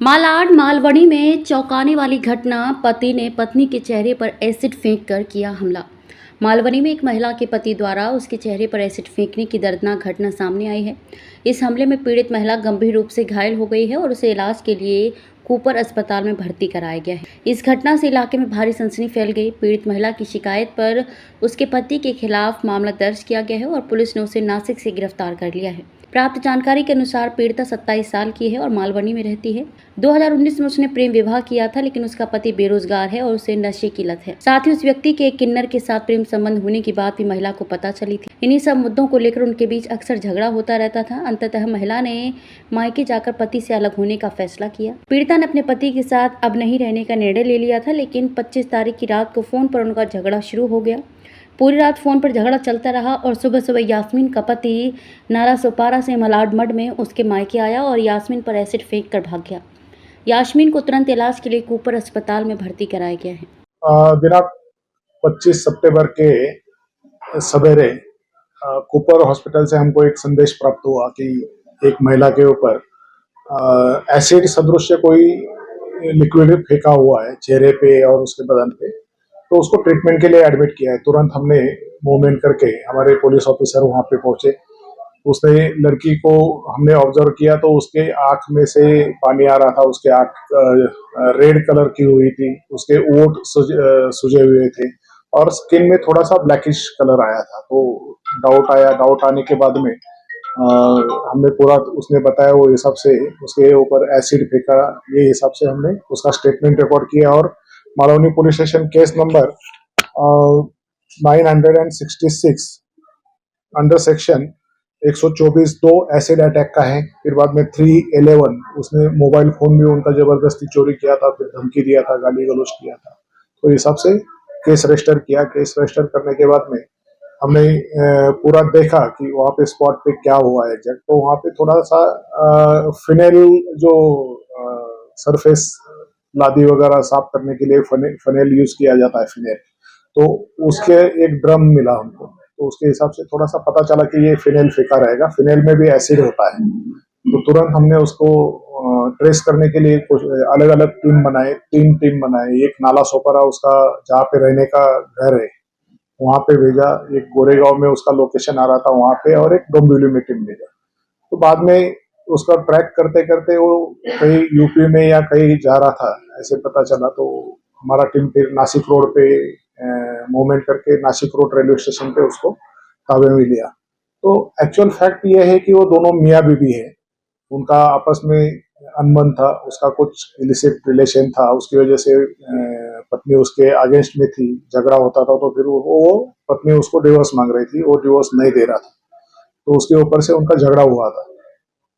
मालाड मालवनी में चौंकाने वाली घटना, पति ने पत्नी के चेहरे पर एसिड फेंक कर किया हमला। मालवनी में एक महिला के पति द्वारा उसके चेहरे पर एसिड फेंकने की दर्दनाक घटना सामने आई है। इस हमले में पीड़ित महिला गंभीर रूप से घायल हो गई है और उसे इलाज के लिए कूपर अस्पताल में भर्ती कराया गया है। इस घटना से इलाके में भारी सनसनी फैल गई। पीड़ित महिला की शिकायत पर उसके पति के खिलाफ मामला दर्ज किया गया है और पुलिस ने उसे नासिक से गिरफ्तार कर लिया है। प्राप्त जानकारी के अनुसार पीड़िता 27 साल की है और मालवनी में रहती है। 2019 में उसने प्रेम विवाह किया था, लेकिन उसका पति बेरोजगार है और उसे नशे की लत है। साथ ही उस व्यक्ति के एक किन्नर के साथ प्रेम संबंध होने की बात भी महिला को पता चली थी। इन्हीं सब मुद्दों को लेकर उनके बीच अक्सर झगड़ा होता रहता था। अंततः महिला ने मायके जाकर पति से अलग होने का फैसला किया। पीड़िता ने अपने पति के साथ अब नहीं रहने का निर्णय ले लिया था, लेकिन 25 तारीख की रात को फोन पर उनका झगड़ा शुरू हो गया। पूरी रात फोन पर झगड़ा चलता रहा और सुबह सुबह यास्मीन का पति नारा सोपारा से मलाड मड में उसके मायके आया और यास्मीन पर एसिड फेंक कर भाग गया। यास्मीन को तुरंत इलाज के लिए कूपर अस्पताल में भर्ती कराया गया है। दिनांक 25 सितंबर के सवेरे कूपर हॉस्पिटल से हमको एक संदेश प्राप्त हुआ कि एक महिला के ऊपर एसिड सदृश कोई लिक्विड फेंका हुआ है चेहरे पे और उसके बदन पे, तो उसको ट्रीटमेंट के लिए एडमिट किया है। तुरंत हमने मूवमेंट करके हमारे पुलिस ऑफिसर वहां पे पहुंचे। उसने लड़की को हमने ऑब्जर्व किया तो उसके आंख में से पानी आ रहा था, उसके आंख रेड कलर की हुई थी, उसके ओंठ सूजे हुए थे और स्किन में थोड़ा सा ब्लैकिश कलर आया था। तो डाउट आने के बाद में हमने पूरा, उसने बताया वो हिसाब से उसके ऊपर एसिड फेंका, ये हिसाब से हमने उसका स्टेटमेंट रिकॉर्ड किया और Malvani police station case number 966 under section 124(2) acid attack का है। फिर बाद में 311 उसने मोबाइल फोन भी उनका जबरदस्ती चोरी किया था, फिर धमकी दिया था, गाली गलौज किया था। तो इस हिसाब से केस रजिस्टर किया। केस रजिस्टर करने के बाद में हमने पूरा देखा कि वहाँ पे स्पॉट पे क्या हुआ है एग्जैक्ट। तो वहाँ पे थोड़ा सा फिनेल जो सरफेस लादी वगैरह साफ करने के लिए फनेल यूज किया जाता है, फिनेल, तो उसके एक ड्रम मिला हमको। तो उसके हिसाब से थोड़ा सा पता चला कि ये फिनेल फेंका रहेगा, फिनेल में भी एसिड होता है। तो तुरंत हमने उसको ट्रेस करने के लिए कुछ अलग अलग तीन टीम बनाए। एक नाला सोपारा उसका जहाँ पे रहने का घर है वहां पे भेजा, एक गोरेगांव में उसका लोकेशन आ रहा था वहां पे, और एक डोंबिवली में टीम भेजा। तो बाद में उसका ट्रैक करते करते वो कहीं यूपी में या कहीं जा रहा था ऐसे पता चला। तो हमारा टीम फिर नासिक रोड पे मूवमेंट करके नासिक रोड रेलवे स्टेशन पे उसको ताबे में लिया। तो एक्चुअल फैक्ट ये है कि वो दोनों मियाँ बीवी है, उनका आपस में अनबन था, उसका कुछ इलिसिट रिलेशन था, उसकी वजह से पत्नी उसके अगेंस्ट में थी, झगड़ा होता था। तो फिर वो पत्नी उसको डिवोर्स मांग रही थी, वो डिवोर्स नहीं दे रहा था, तो उसके ऊपर से उनका झगड़ा हुआ था।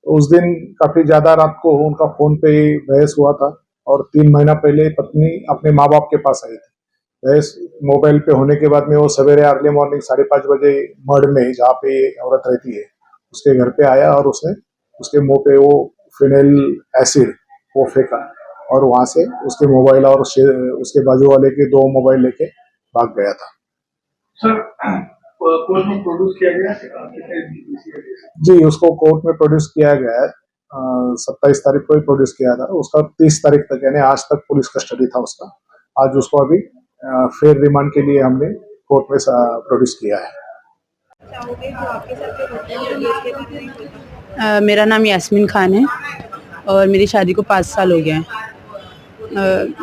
तो उस दिन काफी ज्यादा रात को उनका फोन पे बहस हुआ था और 3 महीना पहले पत्नी अपने माँ बाप के पास आई थी। बहस मोबाइल पे होने के बाद में वो सवेरे अर्ली मॉर्निंग 5:30 बजे मड में जहाँ पे औरत रहती है उसके घर पे आया और उसने उसके मुंह पे वो फिनेल एसिड वो फेंका और वहां से उसके मोबाइल और उसके बाजू वाले के 2 मोबाइल लेके भाग गया था। सर, कोर्ट में प्रोड्यूस किया गया जी, उसको कोर्ट में प्रोड्यूस किया गया है। 27 तारीख को ही प्रोड्यूस किया था उसका। 30 तारीख तक यानी आज तक पुलिस कस्टडी था उसका। आज उसको अभी फेयर रिमांड के लिए हमने कोर्ट में प्रोड्यूस किया है। मेरा नाम यास्मीन खान है और मेरी शादी को 5 साल हो गए हैं।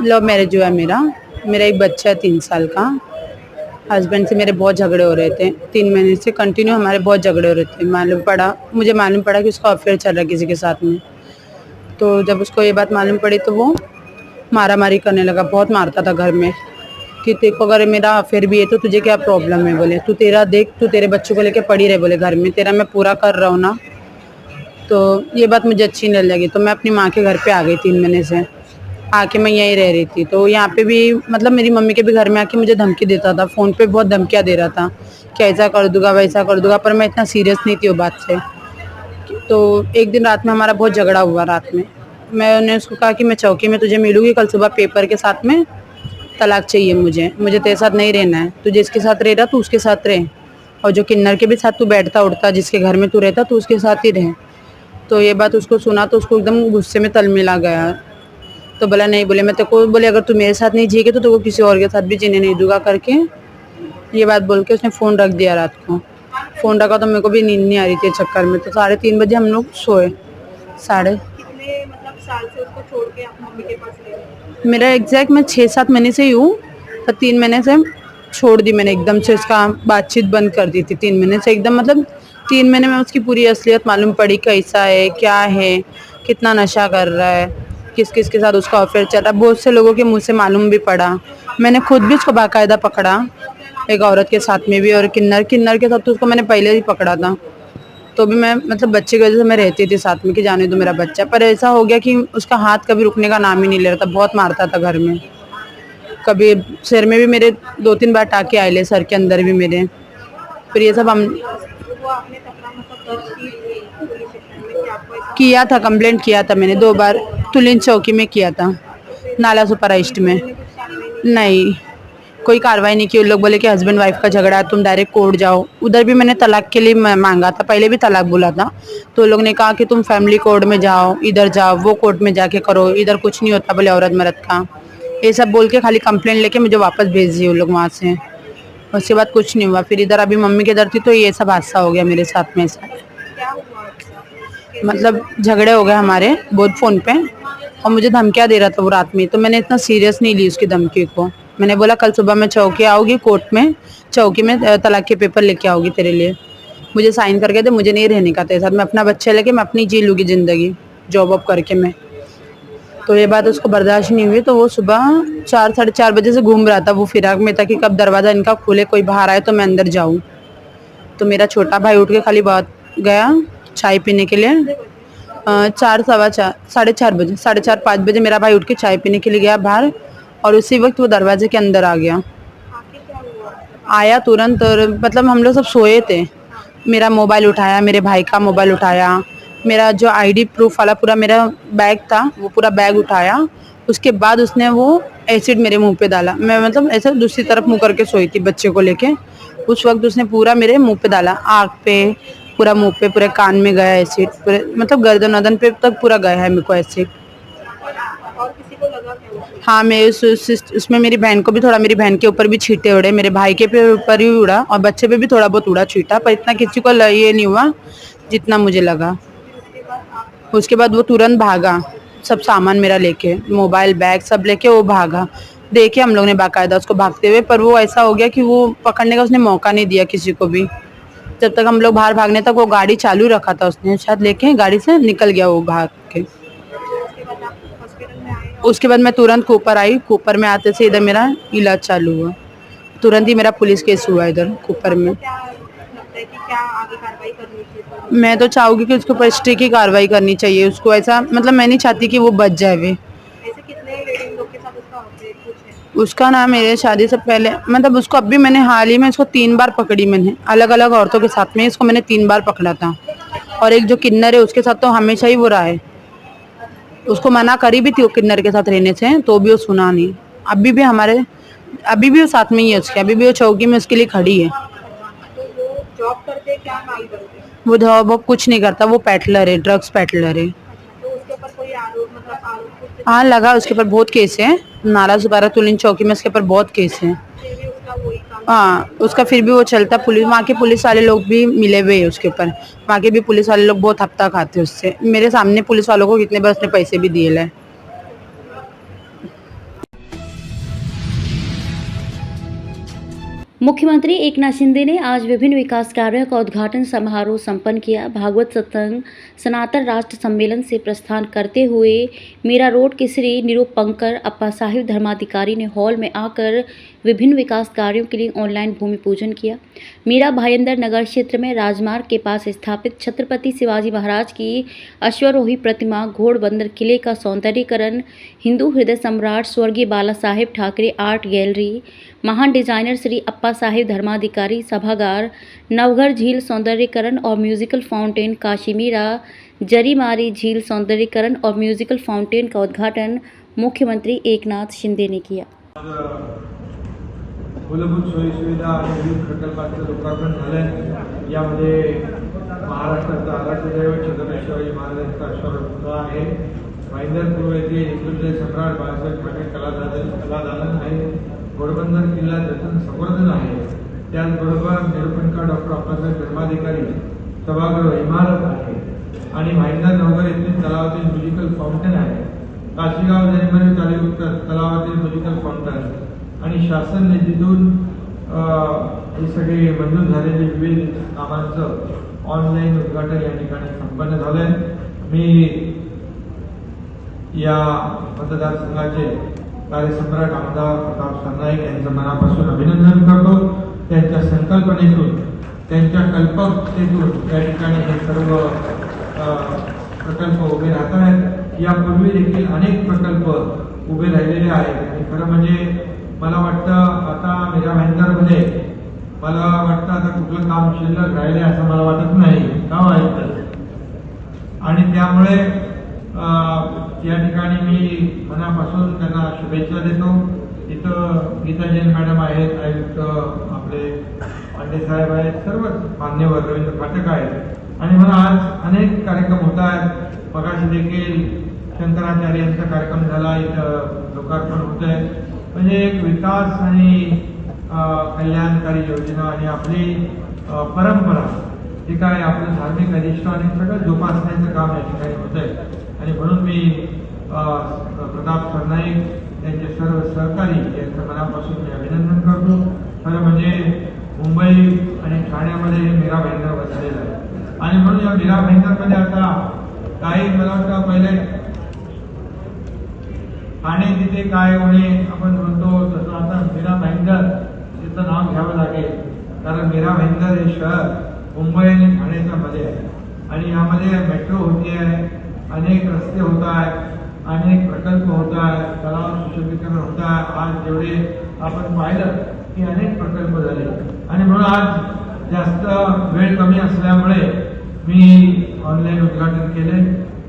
लव मैरिज हुआ है मेरा एक बच्चा है 3 साल का। हस्बैंड से मेरे बहुत झगड़े हो रहे थे, 3 महीने से कंटिन्यू हमारे बहुत झगड़े हो रहे थे। मुझे मालूम पड़ा कि उसका अफेयर चल रहा है किसी के साथ में। तो जब उसको ये बात मालूम पड़ी तो वो मारा मारी करने लगा, बहुत मारता था घर में कि देखो अगर मेरा अफेयर भी है तो तुझे क्या प्रॉब्लम है, बोले तू तेरा देख, तू तेरे बच्चों को लेके पड़ी रहे, बोले घर में तेरा मैं पूरा कर रहा हूँ ना। तो ये बात मुझे अच्छी नहीं लगी, तो मैं अपनी माँ के घर पे आ गई। 3 महीने से आके मैं यहीं रह रही थी। तो यहाँ पे भी मतलब मेरी मम्मी के भी घर में आके मुझे धमकी देता था, फ़ोन पे बहुत धमकियाँ दे रहा था कि ऐसा कर दूंगा वैसा कर दूंगा, पर मैं इतना सीरियस नहीं थी वो बात से। तो एक दिन रात में हमारा बहुत झगड़ा हुआ। रात में मैंने उसको कहा कि मैं चौकी में तुझे मिलूंगी कल सुबह पेपर के साथ में, तलाक चाहिए मुझे तेरे साथ नहीं रहना है, तू जिसके साथ रह रहा तू उसके साथ रह, और जो किन्नर के भी साथ तू बैठता उठता जिसके घर में तू रहता तू उसके साथ ही रहे। तो ये बात उसको सुना तो उसको एकदम गुस्से में तलमिला गया। तो बोला नहीं, बोले मैं तेरे को, बोले अगर तू मेरे साथ नहीं जिएगी तो तेरे को किसी और के साथ भी जीने नहीं दूंगा करके ये बात बोल के उसने फ़ोन रख दिया। रात को फ़ोन रखा तो मेरे को भी नींद नहीं आ रही थी चक्कर में, तो 3:30 बजे हम लोग सोए। कितने मतलब साल से उसको छोड़ के आप मम्मी के पास रह रहे हैं? मेरा एग्जैक्ट मैं 6-7 महीने से ही हूँ, पर 3 महीने से छोड़ दी मैंने एकदम से, उसका बातचीत बंद कर दी थी 3 महीने से एकदम। मतलब 3 महीने में उसकी पूरी असलियत मालूम पड़ी, कैसा है, क्या है, कितना नशा कर रहा है, किस किस के साथ उसका अफेयर चल रहा है, बहुत से लोगों के मुंह से मालूम भी पड़ा। मैंने खुद भी उसको बाकायदा पकड़ा, एक औरत के साथ में भी, और किन्नर के साथ तो उसको मैंने पहले ही पकड़ा था। तो भी मैं मतलब बच्चे की वजह से मैं रहती थी साथ में कि जाने दो मेरा बच्चा, पर ऐसा हो गया कि उसका हाथ कभी रुकने का नाम ही नहीं ले रहा था, बहुत मारता था घर में। कभी सिर में भी मेरे 2-3 बार टाके आए ले, सर के अंदर भी मेरे। फिर ये सब हम वो आपने तकरा मतलब दर्ज की पुलिस स्टेशन में कि आपको ऐसा किया था, कंप्लेंट किया था मैंने 2 बार, तुलिन चौकी में किया था, नाला सुपर ईस्ट में। कुछ कार्रवाई नहीं? नहीं, कोई कार्रवाई नहीं की। उन लोग बोले कि हस्बैंड वाइफ का झगड़ा है, तुम डायरेक्ट कोर्ट जाओ। उधर भी मैंने तलाक के लिए मांगा था, पहले भी तलाक बोला था, तो लोग ने कहा कि तुम फैमिली कोर्ट में जाओ, इधर जाओ, वो कोर्ट में जाके करो, इधर कुछ नहीं होता बोले औरत मर्द का। ये सब बोल के खाली कंप्लेंट लेके मुझे वापस भेज दिए उन लोग वहाँ से। उसके बाद कुछ नहीं हुआ। फिर इधर अभी मम्मी के इधर थी तो ये सब हादसा हो गया मेरे साथ में। ऐसा क्या हुआ आपका? मतलब झगड़े हो गए हमारे बहुत फ़ोन पे, और मुझे धमकियाँ दे रहा था वो रात में, तो मैंने इतना सीरियस नहीं ली उसकी धमकी को। मैंने बोला कल सुबह मैं चौकी आऊँगी, कोर्ट में चौकी में तलाक के पेपर लेके आऊँगी तेरे लिए, मुझे साइन करके दे, मुझे नहीं रहने का तेरे साथ, मैं अपना बच्चा लेके मैं अपनी जी लूँगी ज़िंदगी, जॉब वॉब करके मैं। तो ये बात उसको बर्दाश्त नहीं हुई, तो वो सुबह 4-4:30 बजे से घूम रहा था, वो फिराक में था कि कब दरवाज़ा इनका खुले, कोई बाहर आए तो मैं अंदर जाऊँ। तो मेरा छोटा भाई उठ के खाली बात गया चाय पीने के लिए, 4-4 4:30 बजे, 4:30-5 बजे मेरा भाई उठ के चाय पीने के लिए गया बाहर, और उसी वक्त वो दरवाजे के अंदर आ गया। आखिर क्या हुआ? आया तुरंत, और मतलब हम लोग सब सोए थे, मेरा मोबाइल उठाया, मेरे भाई का मोबाइल उठाया, मेरा जो आईडी प्रूफ वाला पूरा मेरा बैग था वो पूरा बैग उठाया। उसके बाद उसने वो एसिड मेरे मुंह पे डाला। मैं मतलब ऐसे दूसरी तरफ मुंह करके सोई थी बच्चे को लेके, उस वक्त उसने पूरा मेरे मुंह पे डाला, आँख पे, पूरा मुंह पे, पूरे कान में गया एसिड, पूरे मतलब गर्दन वर्दन पे तक पूरा गया है मेरे को एसिड। और किसी को लगा क्या उसमें? हाँ, मैं उसमें मेरी बहन को भी थोड़ा, मेरी बहन के ऊपर भी छींटे उड़े, मेरे भाई के ऊपर भी उड़ा, और बच्चे पे भी थोड़ा बहुत उड़ा छींटा, पर इतना किसी को ये नहीं हुआ जितना मुझे लगा। उसके बाद वो तुरंत भागा, सब सामान मेरा लेके, मोबाइल बैग सब लेके वो भागा। देखे हम लोग ने बाकायदा उसको भागते हुए, पर वो ऐसा हो गया कि वो पकड़ने का उसने मौका नहीं दिया किसी को भी। जब तक हम लोग बाहर भागने तक वो गाड़ी चालू रखा था उसने, शायद लेके गाड़ी से निकल गया वो भाग के। उसके बाद आप हॉस्पिटल में आए? उसके बाद मैं तुरंत कूपर आई, कूपर में आते से इधर मेरा इलाज चालू हुआ, तुरंत ही मेरा पुलिस केस हुआ इधर कूपर में। क्या लगता है कि क्या आगे कार्रवाई करनी चाहिए? मैं तो चाहूँगी कि उसके ऊपर स्ट्रिक्ट ही कार्रवाई करनी चाहिए उसको, ऐसा मतलब मैं नहीं चाहती कि वो बच जाए। वे ऐसे कितने लेडीज लोग के साथ उसका अफेयर कुछ है? उसका नाम मेरे शादी से पहले, मतलब उसको अभी मैंने हाल ही में इसको 3 बार पकड़ी, मैंने अलग अलग औरतों के साथ में इसको मैंने 3 बार पकड़ा था। और एक जो किन्नर है उसके साथ तो हमेशा ही वो रहा है, उसको मना करी भी थी वो किन्नर के साथ रहने से, तो भी वो सुना नहीं। अभी भी वो साथ में ही है उसके, अभी भी वो चौकी में उसके लिए खड़ी है। तो वो जॉब करते क्या काम करते? वो जॉब वॉब कुछ नहीं करता, वो पैटलर है, ड्रग्स पैटलर है। तो उसके ऊपर कोई आरोप मतलब आरोप कुछ? हाँ लगा, उसके ऊपर बहुत केस है, नाला सुपारा तुलिन चौकी में उसके ऊपर बहुत केस है। फिर भी उसका वही काम? हाँ, उसका फिर भी वो चलता। पुलिस, वहाँ के पुलिस वाले लोग भी मिले हुए हैं उसके ऊपर, वहाँ के भी पुलिस वाले लोग बहुत हफ्ता खाते हैं उससे। मेरे सामने पुलिस वालों को कितने बार उसने पैसे भी दिए है। मुख्यमंत्री एकनाथ शिंदे ने आज विभिन्न विकास कार्यों का उद्घाटन समारोह संपन्न किया। भागवत सत्संग सनातन राष्ट्र सम्मेलन से प्रस्थान करते हुए मीरा रोड के श्री निरूपंकर अप्पा साहिब धर्माधिकारी ने हॉल में आकर विभिन्न विकास कार्यों के लिए ऑनलाइन भूमि पूजन किया। मीरा भाईंदर नगर क्षेत्र में राजमार्ग के पास स्थापित छत्रपति शिवाजी महाराज की अश्वारोही प्रतिमा, घोड़बंदर किले का सौंदर्यीकरण, हिंदू हृदय सम्राट स्वर्गीय बाला साहेब ठाकरे आर्ट गैलरी, महान डिजाइनर श्री अप्पा साहिब धर्माधिकारी सभागार, नवघर झील सौंदर्यीकरण और म्यूजिकल फाउंटेन, काशी मीरा जरीमारी झील सौंदर्यीकरण और म्यूजिकल फाउंटेन का उद्घाटन मुख्यमंत्री एकनाथ शिंदे ने किया। मूलभूत सोयीसुविधा आणि विविध प्रकल्पांचं लोकार्पण झालं। यामध्ये महाराष्ट्राचा आराध्य दैवत छत्रपती शिवाजी महाराजांचा अश्वारूढ पुतळा आहे, भाईंदर पूर्व येथे हिंदुत्व सम्राट बाळासाहेब ठाकरे कलादालन आहे. घोडबंदर किल्ला जतन संवर्धन आहे. त्याचबरोबर निरूपणकार डॉक्टर अप्पासाहेब धर्माधिकारी सभागृह इमारत आहे आणि भाईंदर नगर येथील तलावातील म्युझिकल फाउंटन आहे. काशीगाव जैनमध्ये चालू तलावातील म्युझिकल फाउंटन आणि शासन निधीतून हे सगळे मंजूर झालेले विविध कामांचं ऑनलाईन उद्घाटन या ठिकाणी संपन्न झालंय. मी या मतदारसंघाचे कार्यसम्राट आमदार प्रताप सरनाईक यांचं मनापासून अभिनंदन करतो. त्यांच्या संकल्पनेतून त्यांच्या कल्पकतेतून या ठिकाणी हे सर्व प्रकल्प उभे राहत आहेत. यापूर्वी देखील अनेक प्रकल्प उभे राहिलेले आहेत आणि खरं म्हणजे मला वाटतं आता मीरा भाईंदरमध्ये मला वाटतं आता कुठलं काम शिल्लक राहिले असं मला वाटत नाही. का वाटतं आणि त्यामुळे या ठिकाणी मी मनापासून त्यांना शुभेच्छा देतो. इथं गीता जैन मॅडम आहेत, आयुक्त आपले पांडे साहेब आहेत, सर्वच मान्यवर रवींद्र फाटक आहेत आणि मला आज अनेक कार्यक्रम होत आहेत. मगाशी देखील शंकराचार्य यांचा कार्यक्रम झाला, इथं लोकार्पण होत आहे. म्हणजे एक विकास आणि कल्याणकारी योजना आणि आपली परंपरा जे काय आपलं धार्मिक अधिष्ठान सगळं जोपासण्याचं काम या ठिकाणी होत आहे आणि म्हणून मी प्रताप सरनाईक यांचे सर्व सहकारी यांचं मनापासून मी अभिनंदन करतो. खरं म्हणजे मुंबई आणि ठाण्यामध्ये मीरा भाईंदर बसलेलं आहे आणि म्हणून या मीरा भाईंदरमध्ये आता काही मला वाटतं पहिले ठाणे तिथे काय होणे आपण म्हणतो तसं आता मीरा भाईंदर तिचं नाव घ्यावं लागेल. कारण मीरा भाईंदर हे शहर मुंबई आणि ठाण्याच्या मध्ये आहे आणि यामध्ये मेट्रो होती आहे, अनेक रस्ते होत आहेत, अनेक प्रकल्प होत आहेत, तलाव सुशोभीकरण होत आहे. आज जेवढे आपण पाहिलं की अनेक प्रकल्प झाले आणि म्हणून आज जास्त वेळ कमी असल्यामुळे मी ऑनलाईन उद्घाटन केले.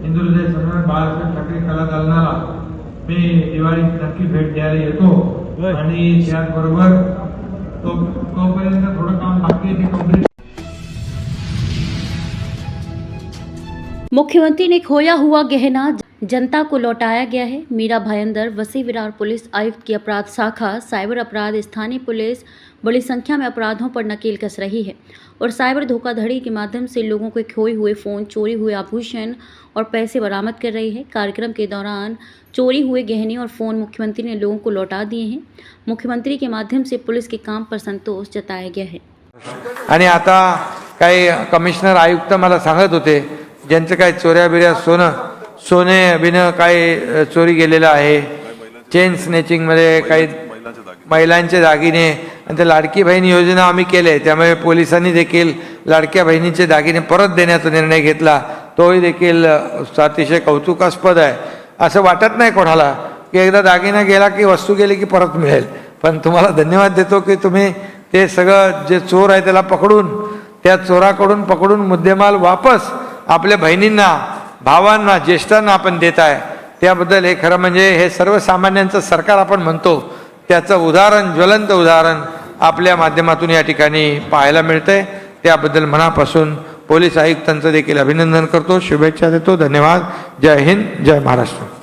हिंदुहृदय सम्राट बाळासाहेब ठाकरे कलादालनाला मी दिवाळीत नक्की भेट द्यायला येतो आणि त्याचबरोबर तोपर्यंत थोडं काम बाकी आहे ते कंप्लीट. मुख्यमंत्री ने खोया हुआ गहना जनता को लौटाया गया है. मीरा भाईंदर वसी विरार पुलिस आयुक्त की अपराध शाखा साइबर अपराध स्थानीय पुलिस बड़ी संख्या में अपराधों पर नकेल कस रही है और साइबर धोखाधड़ी के माध्यम से लोगों के खोए हुए फ़ोन, चोरी हुए आभूषण और पैसे बरामद कर रही है. कार्यक्रम के दौरान चोरी हुए गहने और फ़ोन मुख्यमंत्री ने लोगों को लौटा दिए हैं. मुख्यमंत्री के माध्यम से पुलिस के काम पर संतोष जताया गया है. आणि आता काही कमिशनर आयुक्त मला सांगत होते ज्यांचं काही चोऱ्या बिऱ्या सोने बिनं काही चोरी गेलेलं आहे. चेन स्नेचिंगमध्ये काही महिलांचे दागिने आणि ते लाडकी बहीण योजना आम्ही केले, त्यामुळे पोलिसांनी देखील लाडक्या बहिणीचे दागिने परत देण्याचा निर्णय घेतला. तोही देखील अतिशय कौतुकास्पद आहे. असं वाटत नाही कोणाला की एकदा दागिना गेला की वस्तू गेली की परत मिळेल. पण तुम्हाला धन्यवाद देतो की तुम्ही ते सगळं जे चोर आहे त्याला पकडून त्या चोराकडून पकडून मुद्देमाल वापस आपल्या बहिणींना, भावांना, ज्येष्ठांना आपण देत आहे. त्याबद्दल हे खरं म्हणजे हे सर्वसामान्यांचं सरकार आपण म्हणतो त्याचं उदाहरण, ज्वलंत उदाहरण आपल्या माध्यमातून या ठिकाणी पाहायला मिळतंय. त्याबद्दल मनापासून पोलीस आयुक्तांचं देखील अभिनंदन करतो, शुभेच्छा देतो. धन्यवाद. जय हिंद, जय महाराष्ट्र.